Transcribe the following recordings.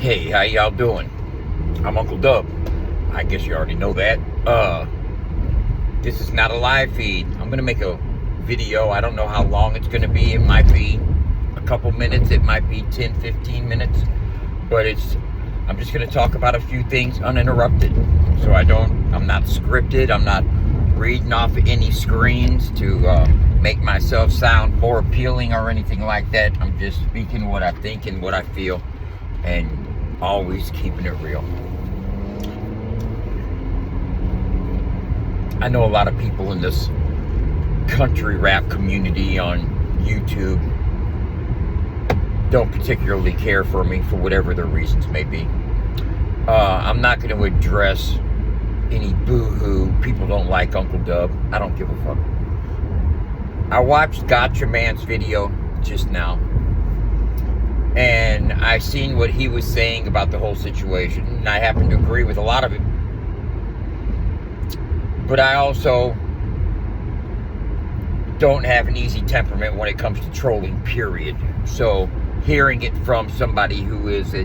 Hey, how y'all doing? I'm Uncle Dub. I guess you already know that. This is not a live feed. I'm gonna make a video. I don't know how long it's gonna be. It might be a couple minutes. It might be 10, 15 minutes. But I'm just gonna talk about a few things uninterrupted. So I'm not scripted. I'm not reading off any screens to make myself sound more appealing or anything like that. I'm just speaking what I think and what I feel, and always keeping it real. I know a lot of people in this country rap community on YouTube don't particularly care for me for whatever their reasons may be. I'm not going to address any boo-hoo. People don't like Uncle Dub. I don't give a fuck. I watched Gotcha Man's video just now, and I seen what he was saying about the whole situation, and I happen to agree with a lot of it. But I also don't have an easy temperament when it comes to trolling, period. So hearing it from somebody who is a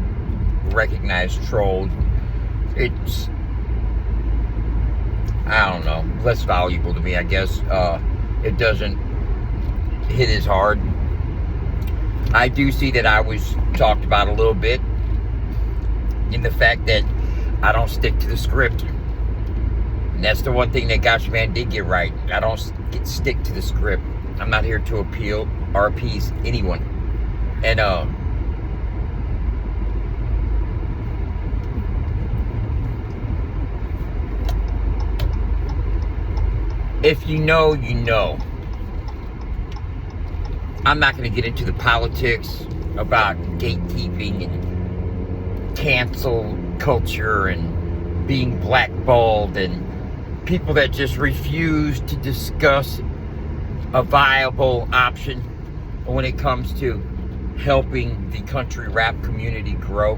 recognized troll, it's, I don't know, less valuable to me, I guess. It doesn't hit as hard. I do see that I was talked about a little bit in the fact that I don't stick to the script. And that's the one thing that Gotcha Man did get right. I don't stick to the script. I'm not here to appeal or appease anyone. And if you know, you know. I'm not going to get into the politics about gatekeeping and cancel culture and being blackballed and people that just refuse to discuss a viable option when it comes to helping the country rap community grow.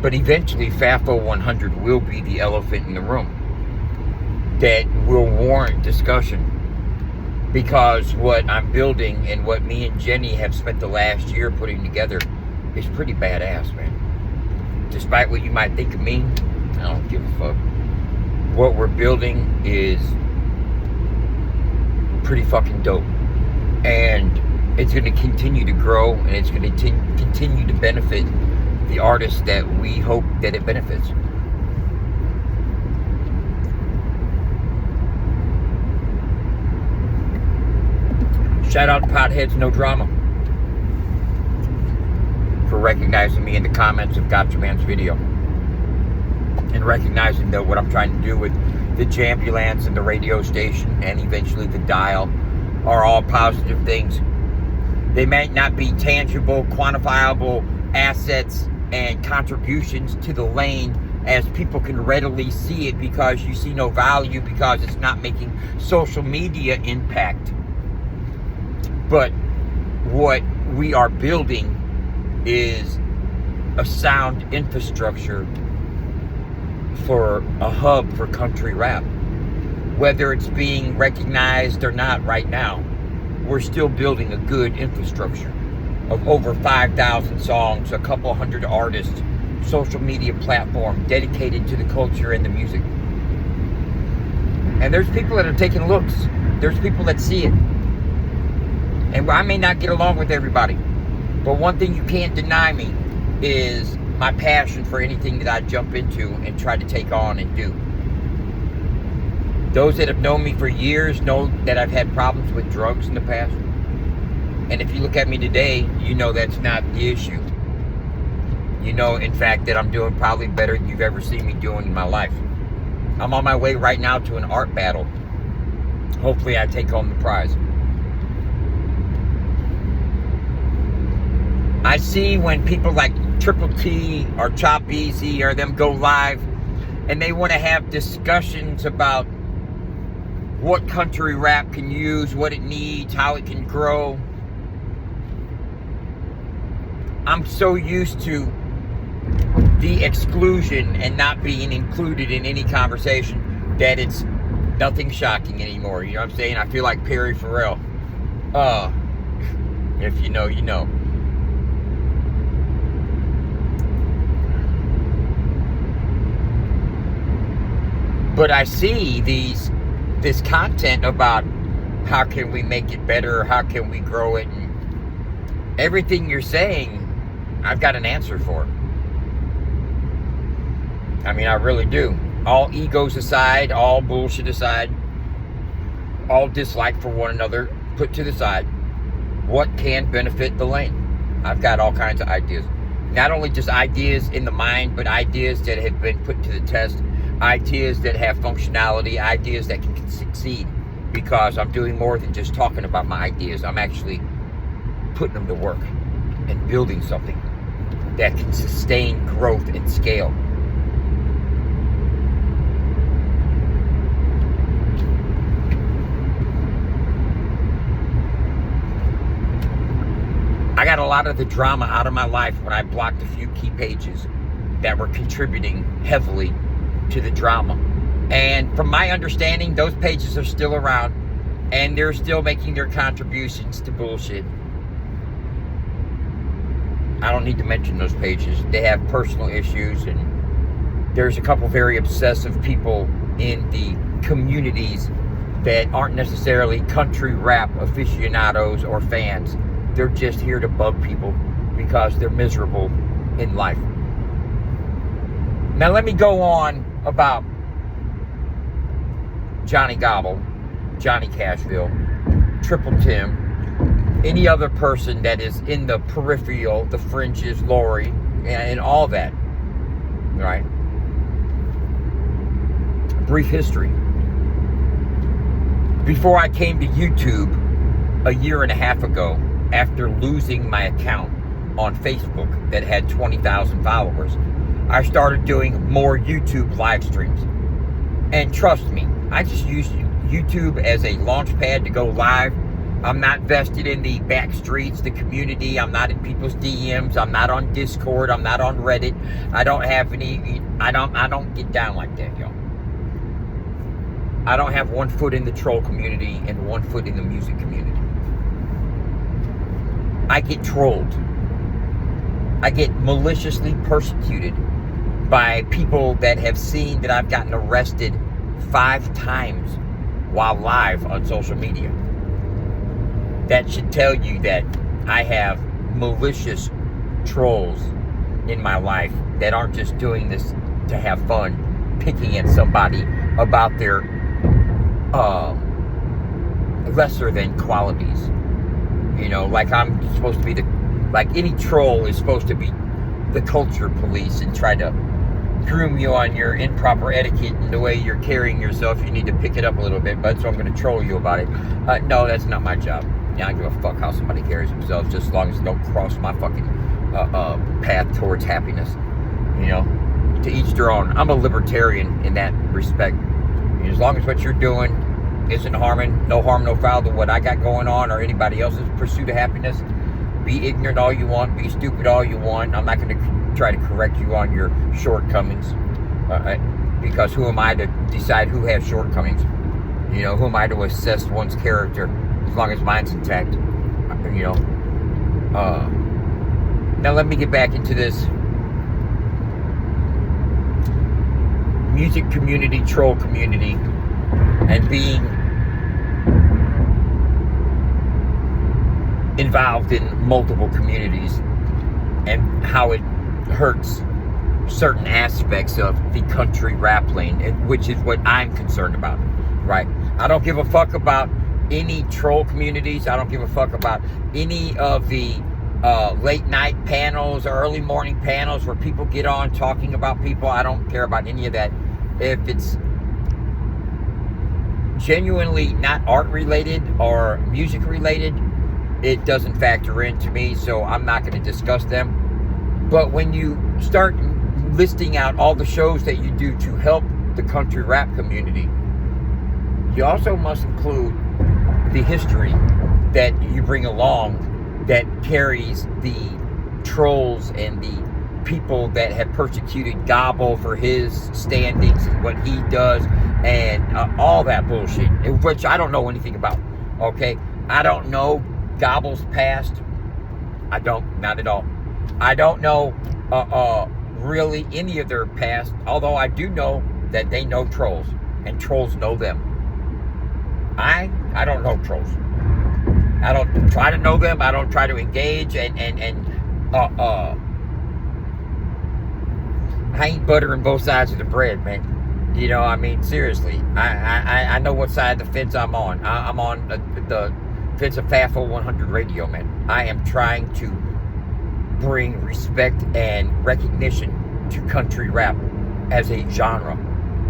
But eventually FAFO 100 will be the elephant in the room that will warrant discussion, because what I'm building and what me and Jenny have spent the last year putting together is pretty badass, man. Despite what you might think of me, I don't give a fuck. What we're building is pretty fucking dope. And it's going to continue to grow, and it's going to continue to benefit the artists that we hope that it benefits. Shout out to Potheads No Drama for recognizing me in the comments of Gotcha Man's video, and recognizing that what I'm trying to do with the Jambulance and the radio station and eventually the dial are all positive things. They might not be tangible, quantifiable assets and contributions to the lane as people can readily see it, because you see no value because it's not making social media impact. But what we are building is a sound infrastructure for a hub for country rap. Whether it's being recognized or not right now, we're still building a good infrastructure of over 5,000 songs, a couple hundred artists, social media platform dedicated to the culture and the music. And there's people that are taking looks. There's people that see it. And I may not get along with everybody, but one thing you can't deny me is my passion for anything that I jump into and try to take on and do. Those that have known me for years know that I've had problems with drugs in the past. And if you look at me today, you know that's not the issue. You know, in fact, that I'm doing probably better than you've ever seen me doing in my life. I'm on my way right now to an art battle. Hopefully I take home the prize. I see when people like Triple T or Chop Easy or them go live and they want to have discussions about what country rap can use, what it needs, how it can grow. I'm so used to the exclusion and not being included in any conversation that it's nothing shocking anymore. You know what I'm saying? I feel like Perry Farrell. If you know, you know. But I see this content about how can we make it better, how can we grow it, and everything you're saying, I've got an answer for. I mean, I really do. All egos aside, all bullshit aside, all dislike for one another put to the side, what can benefit the lane? I've got all kinds of ideas. Not only just ideas in the mind, but ideas that have been put to the test, ideas that have functionality, ideas that can succeed, because I'm doing more than just talking about my ideas. I'm actually putting them to work and building something that can sustain growth and scale. I got a lot of the drama out of my life when I blocked a few key pages that were contributing heavily to the drama. And from my understanding, those pages are still around and they're still making their contributions to bullshit. I don't need to mention those pages. They have personal issues, and there's a couple very obsessive people in the communities that aren't necessarily country rap aficionados or fans. They're just here to bug people because they're miserable in life. Now let me go on about Johnny Gobble, Johnny Cashville, Triple Tim, any other person that is in the peripheral, the fringes, Lori, and all that, right? Brief history. Before I came to YouTube a year and a half ago, after losing my account on Facebook that had 20,000 followers, I started doing more YouTube live streams. And trust me, I just used YouTube as a launch pad to go live. I'm not vested in the back streets, the community. I'm not in people's DMs. I'm not on Discord. I'm not on Reddit. I don't have any, I don't get down like that, y'all. I don't have one foot in the troll community and one foot in the music community. I get trolled. I get maliciously persecuted by people that have seen that I've gotten arrested 5 times while live on social media. That should tell you that I have malicious trolls in my life that aren't just doing this to have fun, picking at somebody about their lesser than qualities. You know, like I'm supposed to be like any troll is supposed to be the culture police and try to groom you on your improper etiquette and the way you're carrying yourself. You need to pick it up a little bit, but so I'm going to troll you about it. No, that's not my job. Yeah, I don't give a fuck how somebody carries themselves, just as long as they don't cross my fucking path towards happiness. You know, to each their own. I'm a libertarian in that respect. As long as what you're doing isn't harming, no harm, no foul to what I got going on or anybody else's pursuit of happiness. Be ignorant all you want, be stupid all you want. I'm not going to try to correct you on your shortcomings, because who am I to decide who has shortcomings? You know, who am I to assess one's character as long as mine's intact? You know. Now let me get back into this music community, troll community, and being involved in multiple communities and how it hurts certain aspects of the country rap lane, which is what I'm concerned about, right? I don't give a fuck about any troll communities. I don't give a fuck about any of the late night panels or early morning panels where people get on talking about people. I don't care about any of that. If it's genuinely not art related or music related, it doesn't factor into me, so I'm not going to discuss them. But when you start listing out all the shows that you do to help the country rap community, you also must include the history that you bring along that carries the trolls and the people that have persecuted Gobble for his standings and what he does and all that bullshit, which I don't know anything about, okay? I don't know Gobble's past. I don't, not at all. I don't know really any of their past, although I do know that they know trolls. and trolls know them. I don't know trolls. I don't try to know them. I don't try to engage I ain't buttering both sides of the bread, man. You know, I mean, seriously. I know what side of the fence I'm on. I'm on the fence of FAFO 100 radio, man. I am trying to bring respect and recognition to country rap as a genre.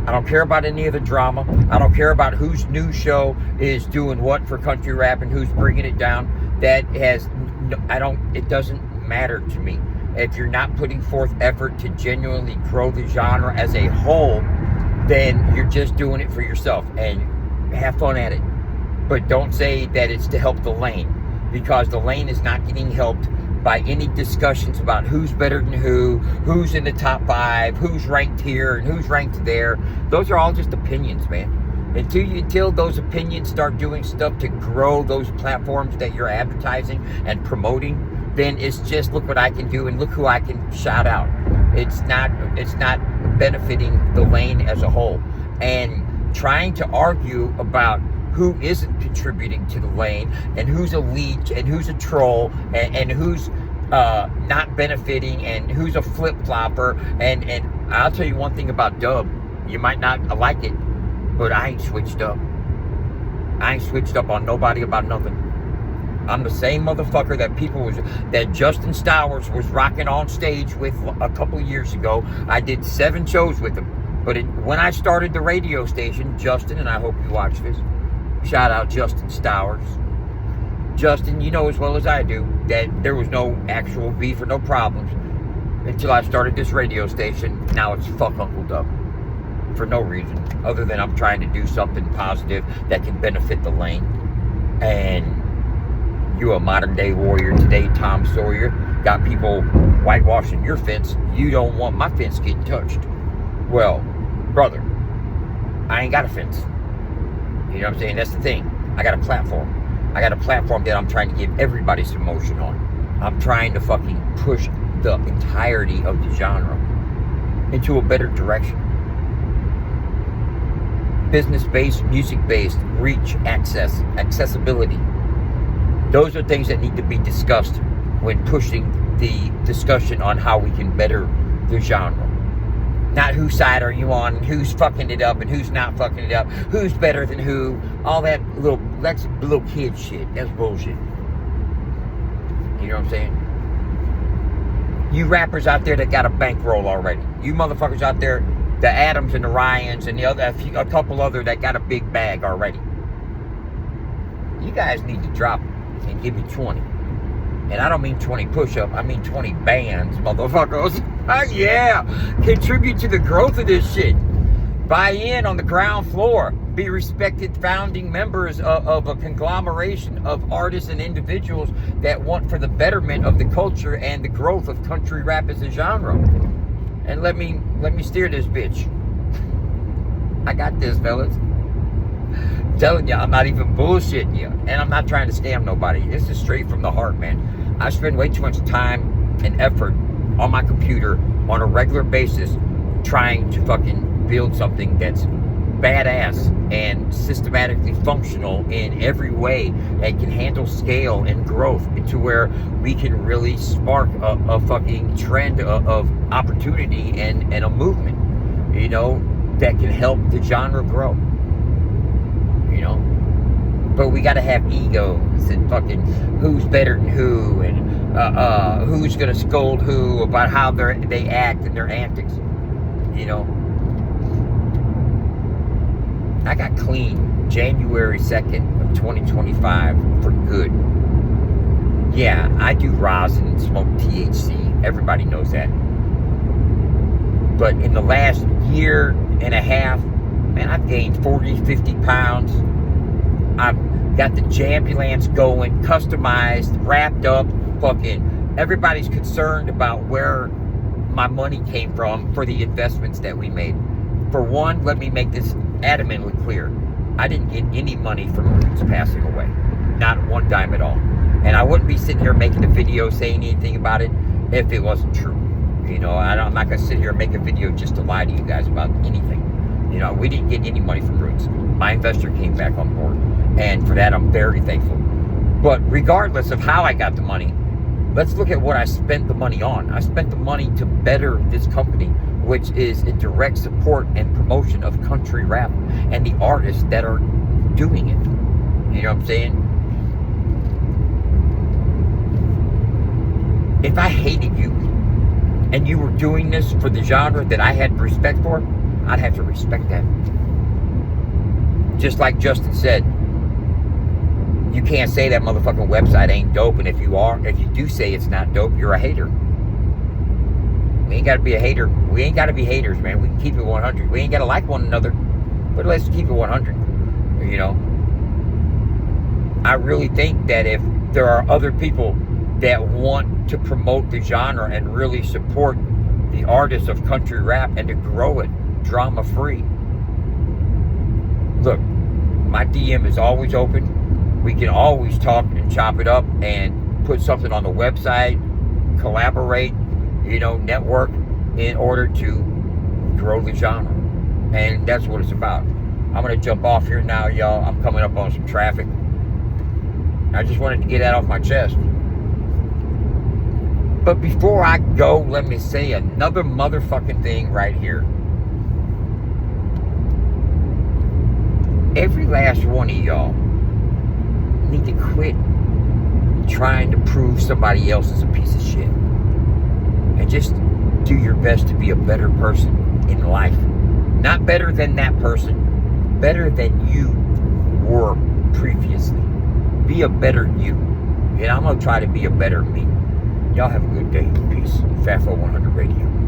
I don't care about any of the drama. I don't care about whose news show is doing what for country rap and who's bringing it down. It doesn't matter to me. If you're not putting forth effort to genuinely grow the genre as a whole, then you're just doing it for yourself, and have fun at it. But don't say that it's to help the lane, because the lane is not getting helped by any discussions about who's better than who's in the top 5, who's ranked here and who's ranked there. Those are all just opinions, man. Until those opinions start doing stuff to grow those platforms that you're advertising and promoting, then it's just, look what I can do and look who I can shout out. It's not benefiting the lane as a whole. And trying to argue about who isn't contributing to the lane and who's a leech and who's a troll and who's not benefiting and who's a flip-flopper. And I'll tell you one thing about Dub. You might not like it, but I ain't switched up. I ain't switched up on nobody about nothing. I'm the same motherfucker that Justin Stowers was rocking on stage with a couple of years ago. I did 7 shows with him. But when I started the radio station, Justin, and I hope you watch this, shout out Justin Stowers. Justin, you know as well as I do that there was no actual beef or no problems until I started this radio station. Now it's fuck Uncle Dub. For no reason other than I'm trying to do something positive that can benefit the lane. And you a modern day warrior today, Tom Sawyer, got people whitewashing your fence. You don't want my fence getting touched. Well, brother, I ain't got a fence. You know what I'm saying? That's the thing. I got a platform. I got a platform that I'm trying to give everybody some motion on. I'm trying to fucking push the entirety of the genre into a better direction. Business-based, music-based, reach, accessibility. Those are things that need to be discussed when pushing the discussion on how we can better the genre. Not whose side are you on, and who's fucking it up, and who's not fucking it up, who's better than who, all that's little kid shit. That's bullshit. You know what I'm saying? You rappers out there that got a bankroll already. You motherfuckers out there, the Adams and the Ryans and a couple other that got a big bag already. You guys need to drop and give me 20. And I don't mean 20 push-up, I mean 20 bands, motherfuckers. Yeah! Contribute to the growth of this shit. Buy in on the ground floor. Be respected founding members of a conglomeration of artists and individuals that want for the betterment of the culture and the growth of country rap as a genre. And let me steer this bitch. I got this, fellas. I'm telling you, I'm not even bullshitting you. And I'm not trying to scam nobody. This is straight from the heart, man. I spend way too much time and effort on my computer on a regular basis trying to fucking build something that's badass and systematically functional in every way that can handle scale and growth to where we can really spark a fucking trend of opportunity and a movement, you know, that can help the genre grow, you know. But we got to have egos and fucking who's better than who and who's going to scold who about how they act and their antics, you know. I got clean January 2nd of 2025 for good. Yeah, I do rosin and smoke THC. Everybody knows that. But in the last year and a half, man, I've gained 40, 50 pounds. I've got the Jambulance going, customized, wrapped up, fucking. Everybody's concerned about where my money came from for the investments that we made. For one, let me make this adamantly clear. I didn't get any money from Roots passing away. Not one dime at all. And I wouldn't be sitting here making a video saying anything about it if it wasn't true. You know, I'm not going to sit here and make a video just to lie to you guys about anything. You know, we didn't get any money from Roots. My investor came back on board. And for that, I'm very thankful. But regardless of how I got the money, let's look at what I spent the money on. I spent the money to better this company, which is in direct support and promotion of country rap and the artists that are doing it. You know what I'm saying? If I hated you and you were doing this for the genre that I had respect for, I'd have to respect that. Just like Justin said, you can't say that motherfucking website ain't dope, and if you do say it's not dope, you're a hater. We ain't got to be a hater. We ain't got to be haters, man. We can keep it 100. We ain't got to like one another, but let's keep it 100. You know, I really think that if there are other people that want to promote the genre and really support the artists of country rap and to grow it drama-free, look, my DM is always open. We can always talk and chop it up and put something on the website, collaborate, you know, network in order to grow the genre. And that's what it's about. I'm going to jump off here now, y'all. I'm coming up on some traffic. I just wanted to get that off my chest. But before I go, let me say another motherfucking thing right here. Every last one of y'all need to quit trying to prove somebody else is a piece of shit. And just do your best to be a better person in life. Not better than that person. Better than you were previously. Be a better you. And I'm going to try to be a better me. Y'all have a good day. Peace. FAFO 100 Radio.